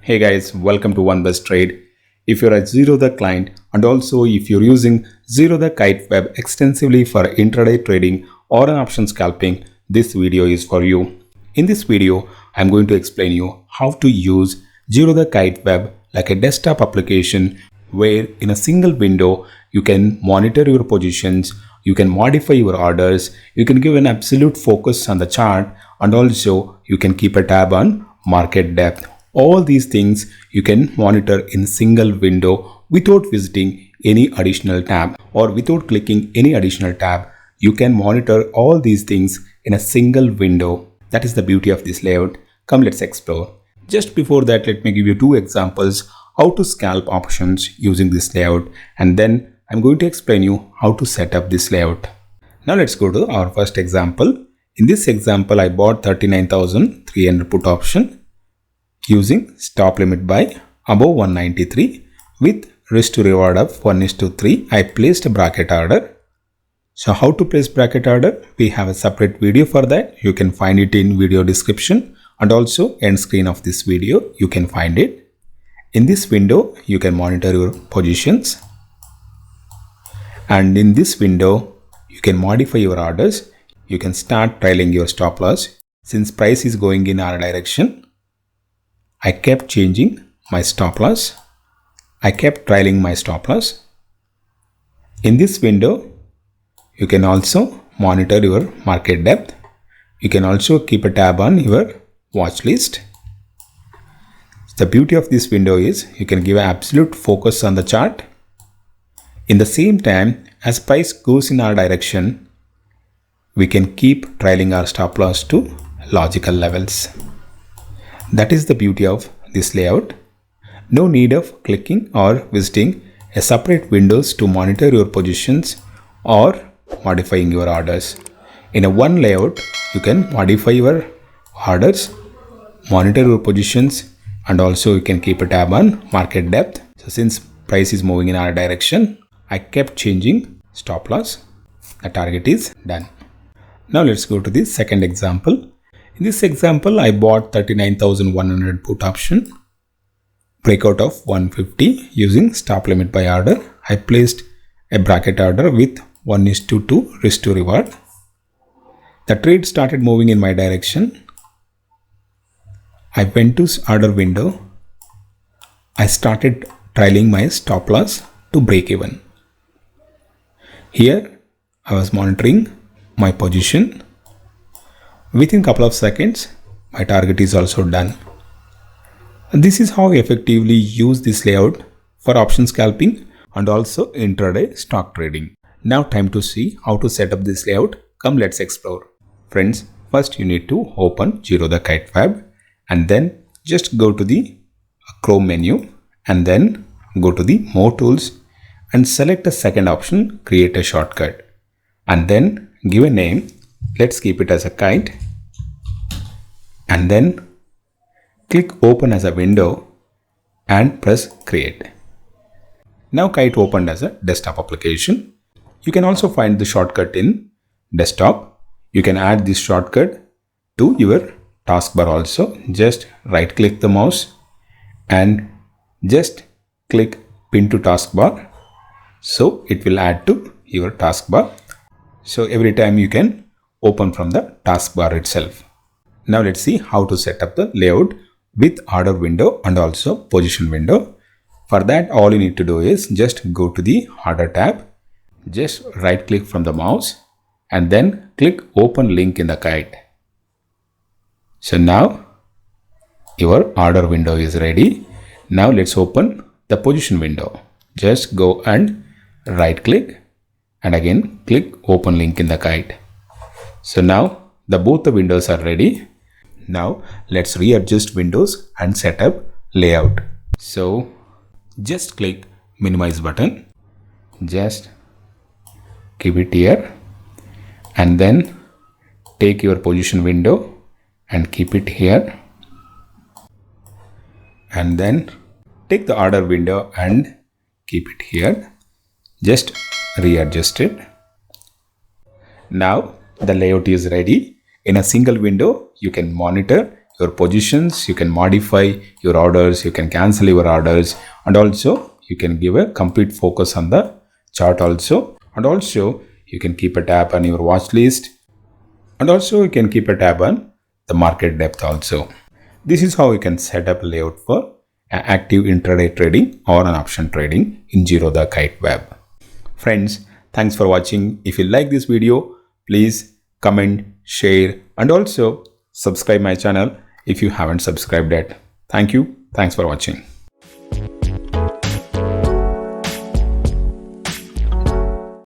Hey guys, welcome to One Best Trade. If you're a Zerodha client and also if you're using Zerodha Kite web extensively for intraday trading or an option scalping, this video is for you. In this video, I'm going to explain you how to use Zerodha Kite web like a desktop application where in a single window you can monitor your positions, you can modify your orders, you can give an absolute focus on the chart, and also you can keep a tab on market depth. All these things you can monitor in single window without visiting any additional tab or without clicking any additional tab. You can monitor all these things in a single window. That is the beauty of this layout. Come, let's explore. Just before that, let me give you two examples how to scalp options using this layout, and then I'm going to explain you how to set up this layout. Now let's go to our first example. In this example, I bought 39,300 put option using stop limit buy above 193 with risk to reward of 1:3. I placed a bracket order. So how to place bracket order? We have a separate video for that. You can find it in video description and also end screen of this video. You can find it. In this window, you can monitor your positions. And in this window, you can modify your orders. You can start trailing your stop loss. Since price is going in our direction, I kept changing my stop loss. I kept trailing my stop loss. In this window, you can also monitor your market depth. You can also keep a tab on your watch list. The beauty of this window is you can give absolute focus on the chart. In the same time, as price goes in our direction, we can keep trailing our stop loss to logical levels. That is the beauty of this layout. No need of clicking or visiting a separate windows to monitor your positions or modifying your orders. In a one layout, you can modify your orders, monitor your positions, and also you can keep a tab on market depth. So since price is moving in our direction, I kept changing stop loss. The target is done. Now let's go to the second example. In this example, I bought 39,100 put option, breakout of 150 using stop limit buy order. I placed a bracket order with 1:2 risk to reward. The trade started moving in my direction. I went to order window. I started trailing my stop loss to break even. Here, I was monitoring my position. Within a couple of seconds, my target is also done. This is how we effectively use this layout for option scalping and also intraday stock trading. Now time to see how to set up this layout. Come, let's explore. Friends, first you need to open Zerodha Kite web and then just go to the Chrome menu and then go to the More Tools and select the second option, create a shortcut, and then give a name. Let's keep it as a kite, and then click open as a window and press create. Now kite opened as a desktop application. You can also find the shortcut in desktop. You can add this shortcut to your taskbar also. Just right click the mouse and just click pin to taskbar. So it will add to your taskbar. So every time you can open from the taskbar itself. Now let's see how to set up the layout with order window and also position window. For that, all you need to do is just go to the order tab, just right click from the mouse and then click open link in the kite. So now your order window is ready. Now let's open the position window. Just go and right click and again click open link in the kite. So now both the windows are ready. Now let's readjust windows and set up layout. So just click minimize button, just keep it here and then take your position window and keep it here, and then take the order window and keep it here. Just readjust it. Now the layout is ready. In a single window, you can monitor your positions, you can modify your orders, you can cancel your orders, and also you can give a complete focus on the chart also. And also you can keep a tab on your watch list, and also you can keep a tab on the market depth also. This is how you can set up a layout for active intraday trading or an option trading in Zerodha Kite web. Friends, thanks for watching. If you like this video, please comment, share, and also subscribe my channel if you haven't subscribed yet. Thank you. Thanks for watching.